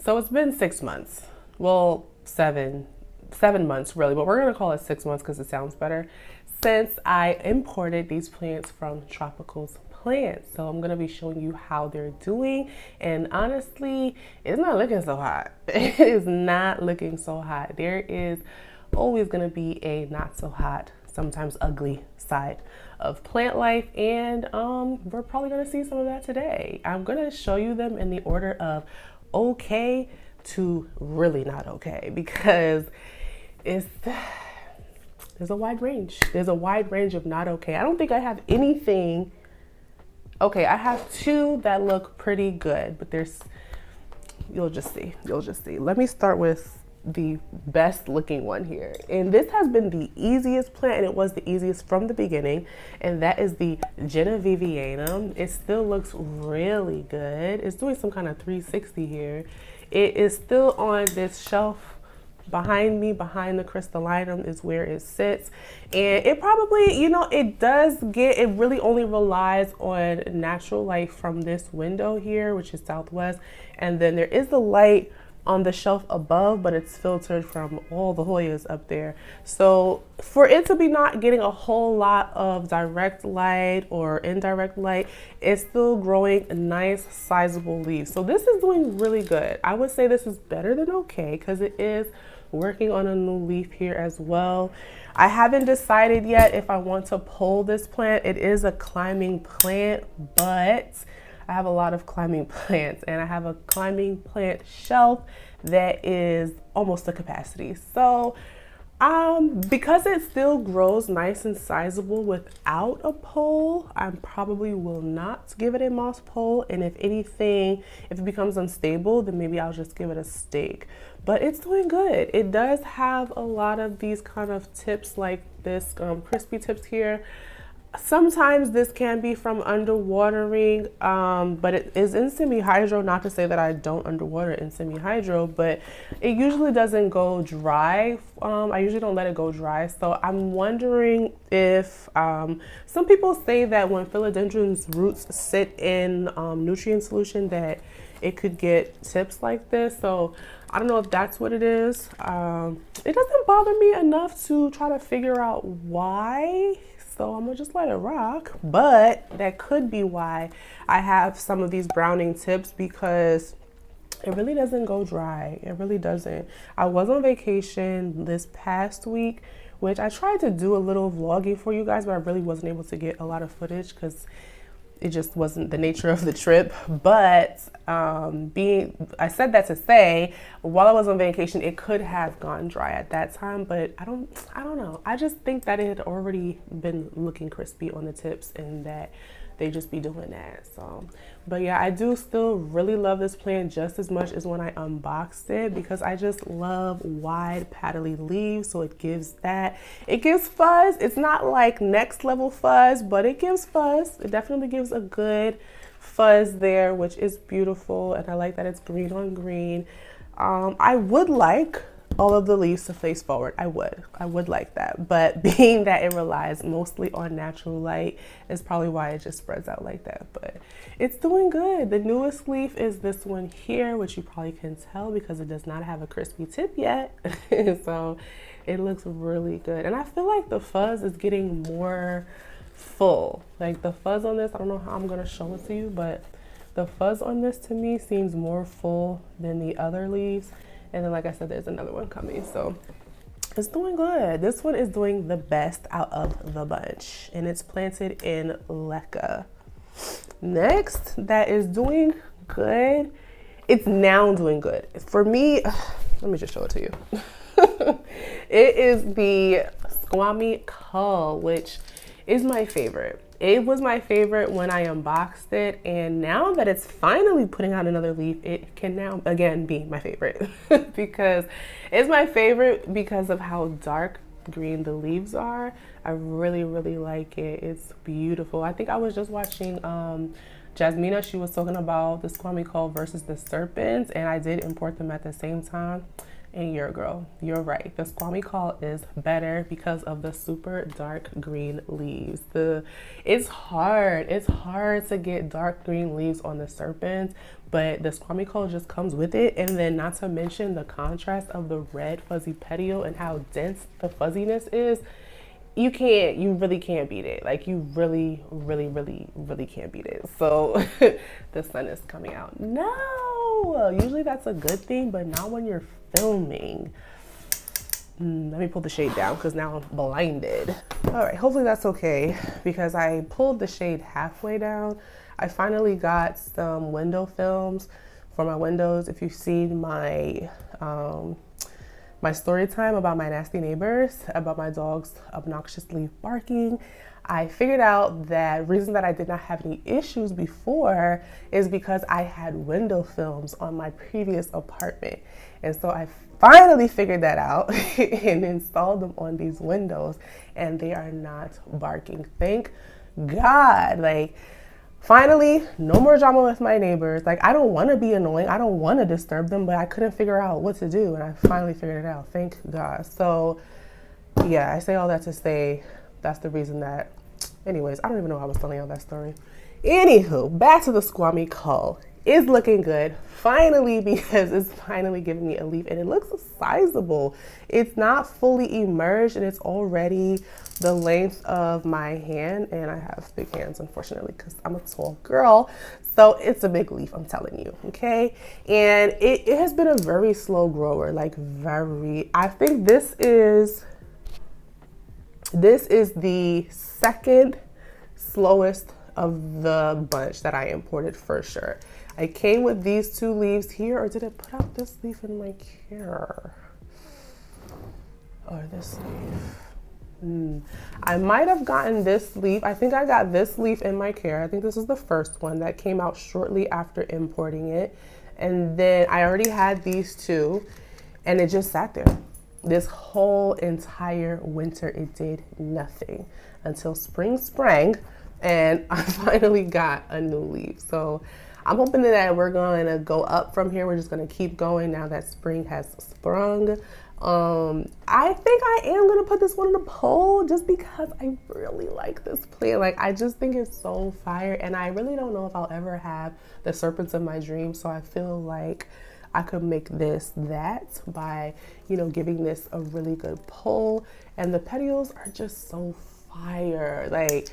So it's been 6 months. Well, seven months really, but we're gonna call it 6 months because it sounds better. Since I imported these plants from Tropicals Plants. So I'm gonna be showing you how they're doing. And honestly, it's not looking so hot. It is not looking so hot. There is always gonna be a not so hot, sometimes ugly side of plant life, and we're probably gonna see some of that today. I'm gonna show you them in the order of okay to really not okay, because it's there's a wide range. There's a wide range of not okay. I don't think I have anything. Okay, I have two that look pretty good, but there's, you'll just see. You'll just see. Let me start with the best looking one here. And this has been the easiest plant, and it was the easiest from the beginning, and that is the Genevivianum. It still looks really good. It's doing some kind of 360 here. It is still on this shelf behind me. Behind the crystallinum is where it sits, and it probably, it really only relies on natural light from this window here, which is southwest, and then there is the light on the shelf above, but it's filtered from all the Hoyas up there. So for it to be not getting a whole lot of direct light or indirect light, it's still growing nice sizable leaves. So this is doing really good. I would say this is better than okay, because it is working on a new leaf here as well. I haven't decided yet if I want to pull this plant. It is a climbing plant, but I have a lot of climbing plants, and I have a climbing plant shelf that is almost to capacity. So because it still grows nice and sizable without a pole, I probably will not give it a moss pole. And if anything, if it becomes unstable, then maybe I'll just give it a stake. But it's doing good. It does have a lot of these kind of tips like this, crispy tips here. Sometimes this can be from underwatering, but it is in semi-hydro. Not to say that I don't underwater in semi-hydro, but it usually doesn't go dry. I usually don't let it go dry. So I'm wondering if some people say that when philodendron's roots sit in nutrient solution that it could get tips like this. So I don't know if that's what it is. It doesn't bother me enough to try to figure out why. So I'm gonna just let it rock, but that could be why I have some of these browning tips, because it really doesn't go dry. It really doesn't. I was on vacation this past week, which I tried to do a little vlogging for you guys, but I really wasn't able to get a lot of footage because it just wasn't the nature of the trip. But I said that to say, while I was on vacation, it could have gone dry at that time, but I don't know. I just think that it had already been looking crispy on the tips, and that they just be doing that. So, but yeah, I do still really love this plant just as much as when I unboxed it, because I just love wide paddly leaves. So it gives fuzz. It's not like next level fuzz, but it gives fuzz. It definitely gives a good fuzz there, which is beautiful. And I like that it's green on green. I would like all of the leaves to face forward. I would like that, but being that it relies mostly on natural light is probably why it just spreads out like that. But it's doing good. The newest leaf is this one here, which you probably can tell because it does not have a crispy tip yet. So it looks really good, and I feel like the fuzz is getting more full. Like the fuzz on this, I don't know how I'm gonna show it to you, but the fuzz on this to me seems more full than the other leaves. And then, like I said, there's another one coming. So it's doing good. This one is doing the best out of the bunch, and it's planted in Leca. Next, that is doing good. It's now doing good. For me, let me just show it to you. It is the Squammy Cull, which is my favorite. It was my favorite when I unboxed it, and now that it's finally putting out another leaf, it can now again be my favorite. Because it's my favorite because of how dark green the leaves are. I really like it. It's beautiful. I think I was just watching Jasmina. She was talking about the Squammy Cull versus the serpents, and I did import them at the same time. And your girl, you're right. The Squammy Call is better because of the super dark green leaves. It's hard to get dark green leaves on the serpents, but the Squammy Call just comes with it. And then not to mention the contrast of the red fuzzy petiole and how dense the fuzziness is. You really can't beat it. Like, you really can't beat it. So the sun is coming out. No, usually that's a good thing, but not when you're filming. Let me pull the shade down because now I'm blinded. All right, hopefully that's okay because I pulled the shade halfway down. I finally got some window films for my windows. If you've seen my my story time about my nasty neighbors, about my dog's obnoxiously barking, I figured out that reason that I did not have any issues before is because I had window films on my previous apartment. And so I finally figured that out and installed them on these windows, and they are not barking. Thank God. Like, finally, no more drama with my neighbors. Like, I don't want to be annoying. I don't want to disturb them, but I couldn't figure out what to do. And I finally figured it out. Thank God. So yeah, I say all that to say that's the reason that, anyways, I don't even know how I was telling y'all that story. Anywho, back to the Squammy Call. It's looking good, finally, because it's finally giving me a leaf and it looks sizable. It's not fully emerged and it's already the length of my hand, and I have big hands, unfortunately, because I'm a tall girl. So it's a big leaf, I'm telling you, okay? And it has been a very slow grower, like I think this is the second slowest of the bunch that I imported for sure. I came with these two leaves here, or did I put out this leaf in my care? Or this leaf? I might have gotten this leaf. I think I got this leaf in my care. I think this is the first one that came out shortly after importing it. And then I already had these two, and it just sat there. This whole entire winter, it did nothing until spring sprang, and I finally got a new leaf. So I'm hoping that we're going to go up from here. We're just going to keep going now that spring has sprung. I think I am going to put this one in a poll just because I really like this plant. Like, I just think it's so fire, and I really don't know if I'll ever have the serpents of my dreams. So I feel like I could make this that by, giving this a really good pull. And the petioles are just so fire. Like,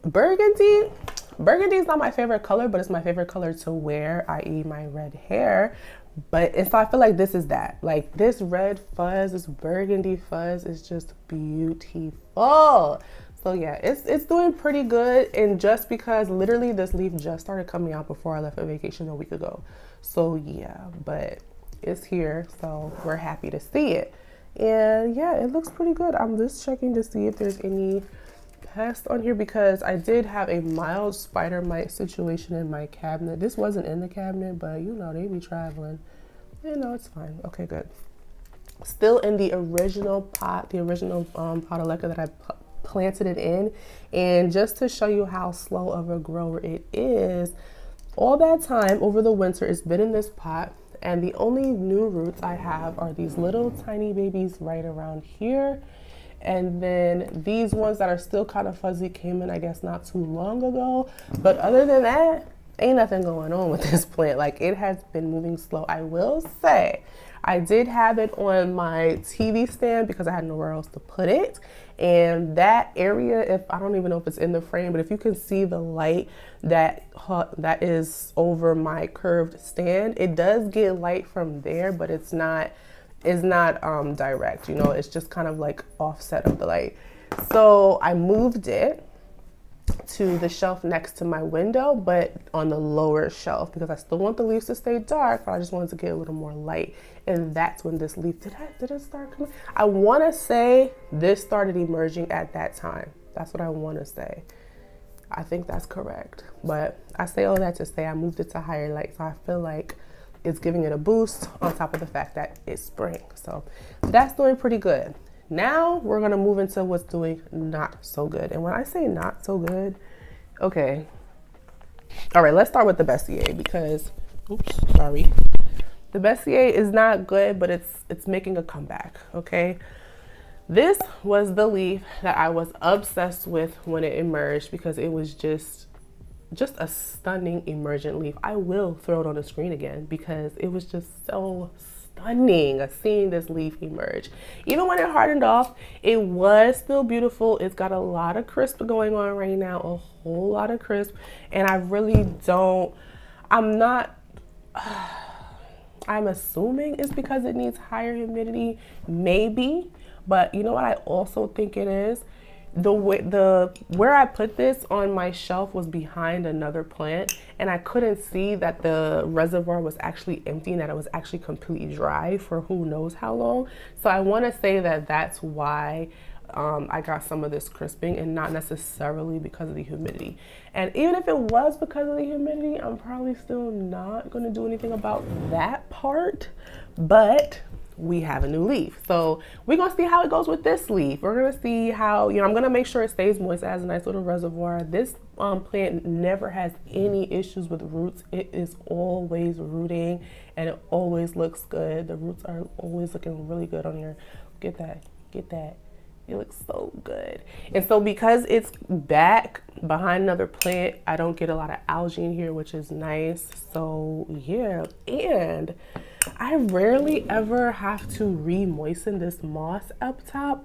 burgundy is not my favorite color, but it's my favorite color to wear, i.e. my red hair. And so I feel like this is that. Like, this red fuzz, this burgundy fuzz is just beautiful. So yeah, it's doing pretty good. And just because literally this leaf just started coming out before I left for vacation a week ago. So yeah, but it's here, so we're happy to see it. And yeah, it looks pretty good. I'm just checking to see if there's any pest on here because I did have a mild spider mite situation in my cabinet. This wasn't in the cabinet, but they be traveling. It's fine. Okay, good. Still in the original pot, pot of leca that I planted it in. And just to show you how slow of a grower it is, all that time over the winter it's been in this pot, and the only new roots I have are these little tiny babies right around here. And then these ones that are still kind of fuzzy came in, I guess, not too long ago. But other than that, ain't nothing going on with this plant. Like, it has been moving slow. I will say, I did have it on my TV stand because I had nowhere else to put it. And that area, I don't even know if it's in the frame, but if you can see the light that is over my curved stand, it does get light from there, but it's not direct, it's just kind of like offset of the light. So I moved it to the shelf next to my window, but on the lower shelf because I still want the leaves to stay dark, but I just wanted to get a little more light. And that's when this leaf, did it start coming? I want to say this started emerging at that time. That's what I want to say. I think that's correct. But I say all that to say I moved it to higher light. So I feel like it's giving it a boost on top of the fact that it's spring. So that's doing pretty good. Now we're going to move into what's doing not so good. And when I say not so good, okay. All right, let's start with the Bessier because, oops, sorry. The Bessier is not good, but it's making a comeback, okay? This was the leaf that I was obsessed with when it emerged because it was just a stunning emergent leaf. I will throw it on the screen again because it was just so stunning seeing this leaf emerge. Even when it hardened off, it was still beautiful. It's got a lot of crisp going on right now, a whole lot of crisp, and I really don't, I'm assuming it's because it needs higher humidity, maybe, but you know what I also think it is? Where I put this on my shelf was behind another plant, and I couldn't see that the reservoir was actually empty and that it was actually completely dry for who knows how long. So I want to say that that's why I got some of this crisping and not necessarily because of the humidity. And even if it was because of the humidity, I'm probably still not going to do anything about that part, but we have a new leaf. So we're going to see how it goes with this leaf. We're going to see how, I'm going to make sure it stays moist. It has a nice little reservoir. This plant never has any issues with roots. It is always rooting and it always looks good. The roots are always looking really good on here. Get that. It looks so good. And so because it's back behind another plant, I don't get a lot of algae in here, which is nice. So yeah, and I rarely ever have to re-moisten this moss up top.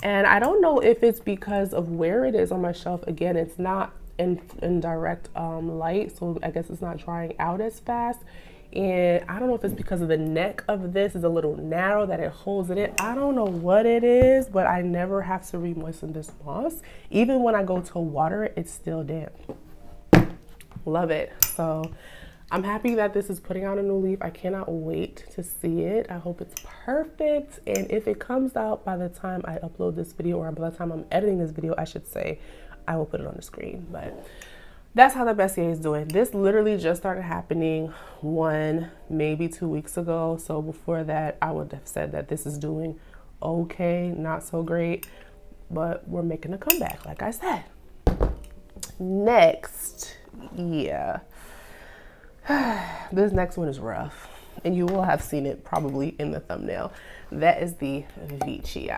And I don't know if it's because of where it is on my shelf. Again, it's not in direct light, so I guess it's not drying out as fast. And I don't know if it's because of the neck of this is a little narrow that it holds it in. I don't know what it is, but I never have to re-moisten this moss. Even when I go to water it, it's still damp. Love it. So I'm happy that this is putting out a new leaf. I cannot wait to see it. I hope it's perfect. And if it comes out by the time I upload this video, or by the time I'm editing this video, I should say, I will put it on the screen. But that's how the Bessier is doing. This literally just started happening 1, maybe 2 weeks ago. So before that, I would have said that this is doing okay, not so great, but we're making a comeback, like I said. Next, yeah. This next one is rough, and you will have seen it probably in the thumbnail. That is the Veitchii.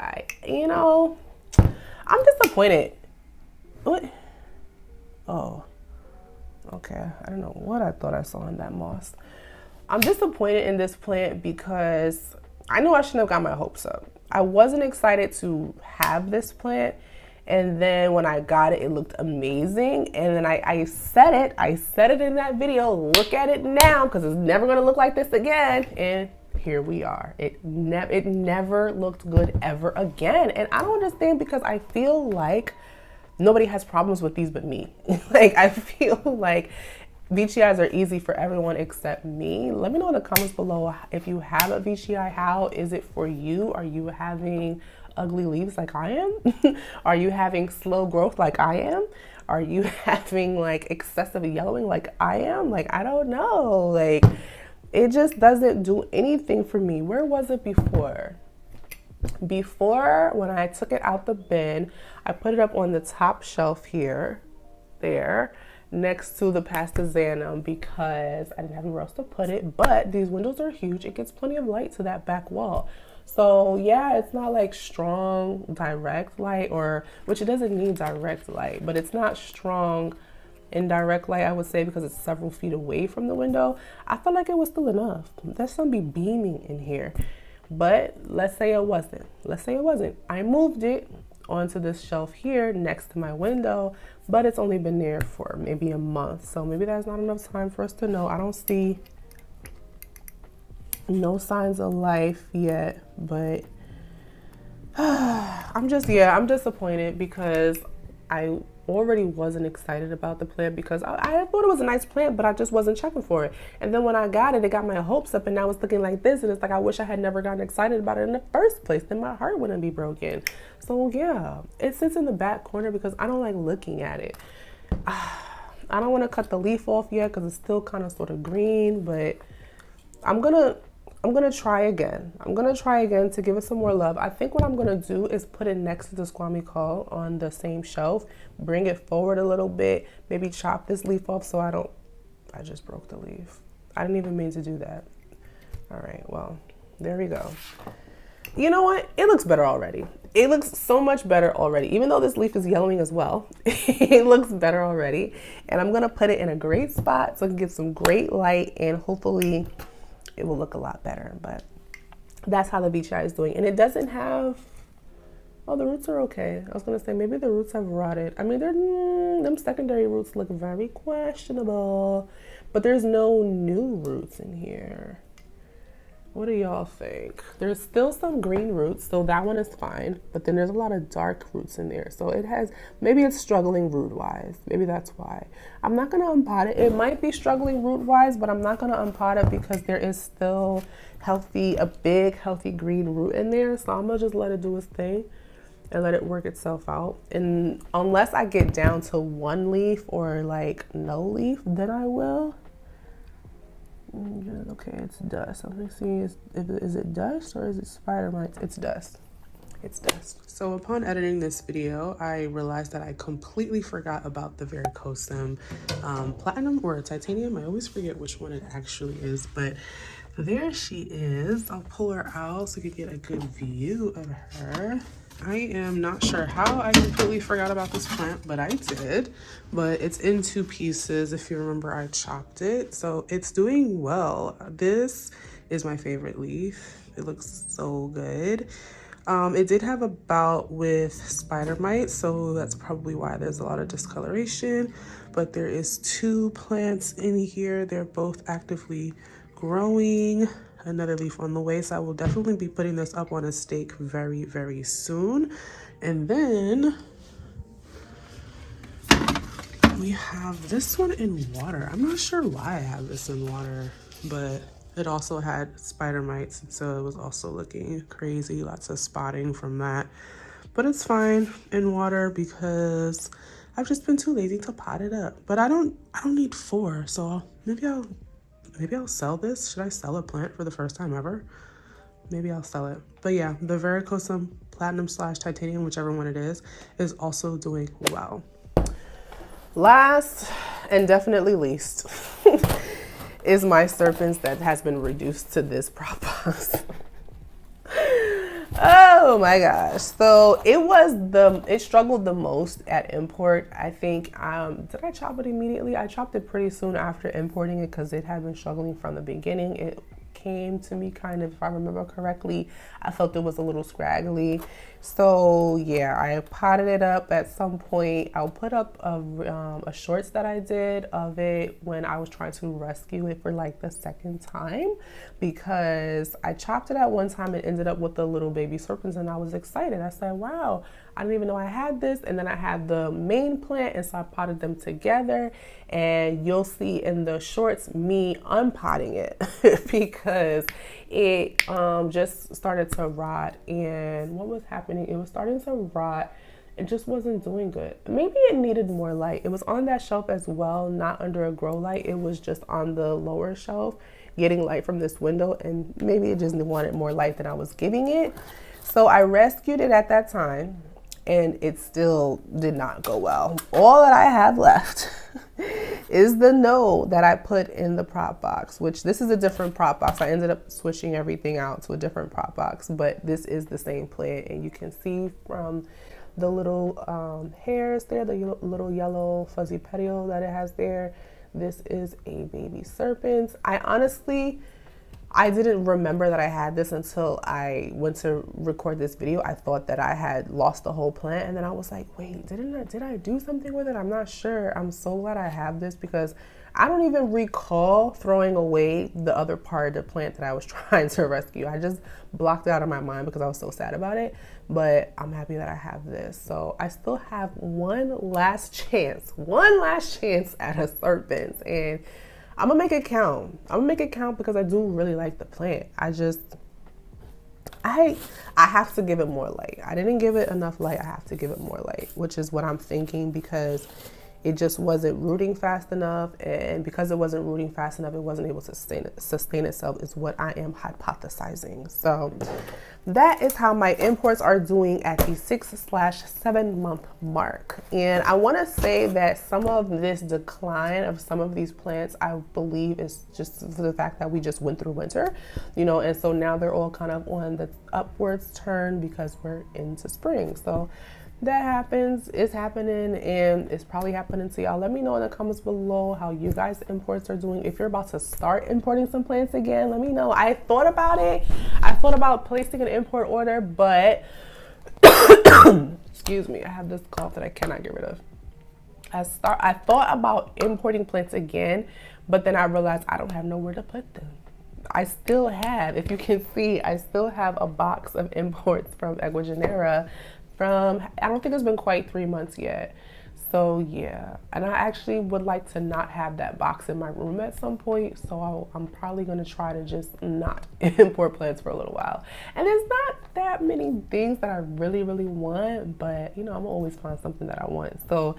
I'm disappointed. What? Oh. Okay, I don't know what I thought I saw in that moss. I'm disappointed in this plant because I knew I shouldn't have got my hopes up. I wasn't excited to have this plant, and then when I got it, it looked amazing. And then I said it in that video, look at it now, because it's never gonna look like this again. And here we are. It never looked good ever again. And I don't understand, because I feel like nobody has problems with these but me. Like, I feel like Veitchiis are easy for everyone except me. Let me know in the comments below if you have a Veitchii. How is it for you? Are you having ugly leaves like I am? Are you having slow growth like I am? Are you having like excessive yellowing like I am? Like, I don't know. Like, it just doesn't do anything for me. Where was it before? Before, when I took it out the bin, I put it up on the top shelf here, there, next to the pastazanum, because I didn't have anywhere else to put it. But these windows are huge. It gets plenty of light to that back wall. So yeah, it's not like strong direct light, or which it doesn't need direct light, but it's not strong indirect light, I would say, because it's several feet away from the window. I felt like it was still enough. There's some be beaming in here. But let's say it wasn't. Let's say it wasn't. I moved it onto this shelf here next to my window, but it's only been there for maybe a month. So maybe that's not enough time for us to know. I don't see no signs of life yet, but I'm disappointed, because I already wasn't excited about the plant, because I thought it was a nice plant, but I just wasn't checking for it. And then when I got it, it got my hopes up, and now it's looking like this, and it's like, I wish I had never gotten excited about it in the first place. Then my heart wouldn't be broken. So yeah, it sits in the back corner because I don't like looking at it. I don't want to cut the leaf off yet because it's still kind of sort of green, but I'm gonna try again. I'm gonna try again to give it some more love. I think what I'm gonna do is put it next to the Squamical on the same shelf, bring it forward a little bit, maybe chop this leaf off so I just broke the leaf. I didn't even mean to do that. All right, well, there we go. You know what? It looks better already. It looks so much better already. Even though this leaf is yellowing as well, it looks better already. And I'm gonna put it in a great spot so it can get some great light, and hopefully it will look a lot better. But that's how the beechai is doing. And it doesn't have, oh, the roots are okay. I was gonna say maybe the roots have rotted. I mean, them secondary roots look very questionable, but there's no new roots in here. What do y'all think? There's still some green roots, so that one is fine, but then there's a lot of dark roots in there. So it has, maybe it's struggling root-wise. Maybe that's why. I'm not gonna unpot it. It might be struggling root-wise, but I'm not gonna unpot it because there is still a big, healthy green root in there. So I'm gonna just let it do its thing and let it work itself out. And unless I get down to one leaf or like no leaf, then I will. Okay, it's dust. Let me see, is it dust or is it spider mites? It's dust. It's dust. So upon editing this video, I realized that I completely forgot about the varicosum platinum or titanium. I always forget which one it actually is, but there she is. I'll pull her out so you can get a good view of her. I am not sure how I completely forgot about this plant, but I did. But it's in 2 pieces. If you remember, I chopped it. So it's doing well. This is my favorite leaf. It looks so good. It did have a bout with spider mites, so that's probably why there's a lot of discoloration. But there is 2 plants in here. They're both actively growing. Another leaf on the way, so I will definitely be putting this up on a stake very, very soon. And then we have this one in water. I'm not sure why I have this in water, but it also had spider mites, so it was also looking crazy. Lots of spotting from that, but it's fine in water because I've just been too lazy to pot it up. But I don't need 4, so maybe I'll sell this. Should I sell a plant for the first time ever? Maybe I'll sell it. But yeah, the varicosum platinum / titanium, whichever one it is also doing well. Last and definitely least is my serpents that has been reduced to this prop box. Oh my gosh. So it struggled the most at import. I think, did I chop it immediately? I chopped it pretty soon after importing it because it had been struggling from the beginning. It came to me kind of, if I remember correctly, I felt it was a little scraggly. So yeah, I potted it up at some point. I'll put up a shorts that I did of it when I was trying to rescue it for like the 2nd time, because I chopped it at one time and ended up with the little baby serpents, and I was excited. I said, wow, I didn't even know I had this. And then I had the main plant, and so I potted them together, and you'll see in the shorts me unpotting it because it just started to rot. And what was happening, it was starting to rot. It just wasn't doing good. Maybe it needed more light. It was on that shelf as well, not under a grow light. It was just on the lower shelf getting light from this window, and maybe it just wanted more light than I was giving it. So I rescued it at that time, and it still did not go well. All that I have left is the node that I put in the prop box, which this is a different prop box. I ended up switching everything out to a different prop box, but this is the same plant, and you can see from the little hairs there, the little yellow fuzzy petiole that it has there. This is a baby serpent. I didn't remember that I had this until I went to record this video. I thought that I had lost the whole plant, and then I was like, wait, did I do something with it? I'm not sure. I'm so glad I have this because I don't even recall throwing away the other part of the plant that I was trying to rescue. I just blocked it out of my mind because I was so sad about it, but I'm happy that I have this. So I still have one last chance at a serpent, and I'm gonna make it count. I'm gonna make it count because I do really like the plant. I have to give it more light. I didn't give it enough light. I have to give it more light, which is what I'm thinking, because it just wasn't rooting fast enough, and because it wasn't rooting fast enough, it wasn't able to sustain itself, is what I am hypothesizing. So that is how my imports are doing at the 6/7 month mark. And I want to say that some of this decline of some of these plants, I believe, is just for the fact that we just went through winter, you know, and so now they're all kind of on the upwards turn because we're into spring. So that happens, it's happening, and it's probably happening to y'all. Let me know in the comments below how you guys imports are doing. If you're about to start importing some plants again, let me know. I thought about it. I thought about placing an import order, but excuse me, I have this cough that I cannot get rid of. I thought about importing plants again, but then I realized I don't have nowhere to put them. I still have, if you can see, I still have a box of imports from Ecuagenera from, I don't think it's been quite 3 months yet. So yeah, and I actually would like to not have that box in my room at some point. So I'm probably gonna try to just not import plants for a little while. And there's not that many things that I really, really want, but you know, I'm always find something that I want. So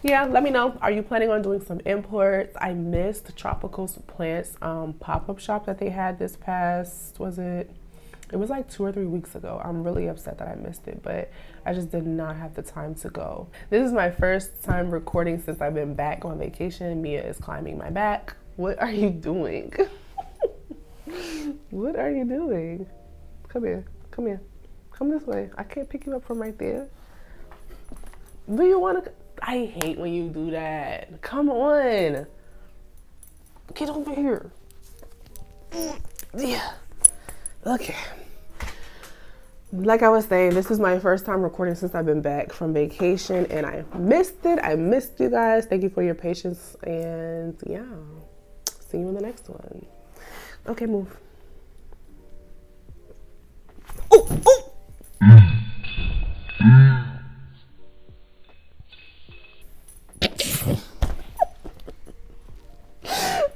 yeah, let me know. Are you planning on doing some imports? I missed Tropical Plants pop-up shop that they had this past, it was like 2 or 3 weeks ago. I'm really upset that I missed it, but I just did not have the time to go. This is my first time recording since I've been back on vacation. Mia is climbing my back. What are you doing? What are you doing? Come here, come here. Come this way. I can't pick you up from right there. Do you want to? I hate when you do that. Come on. Get over here. Yeah. Okay. Like I was saying, this is my first time recording since I've been back from vacation, and I missed it. I missed you guys. Thank you for your patience, and yeah, see you in the next one. Okay, move. Oh, oh.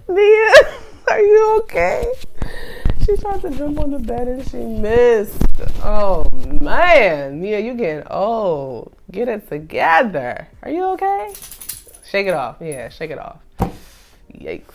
Mia, are you okay? She tried to jump on the bed and she missed. Oh man, Mia, you getting old. Get it together. Are you okay? Shake it off. Yeah, shake it off. Yikes.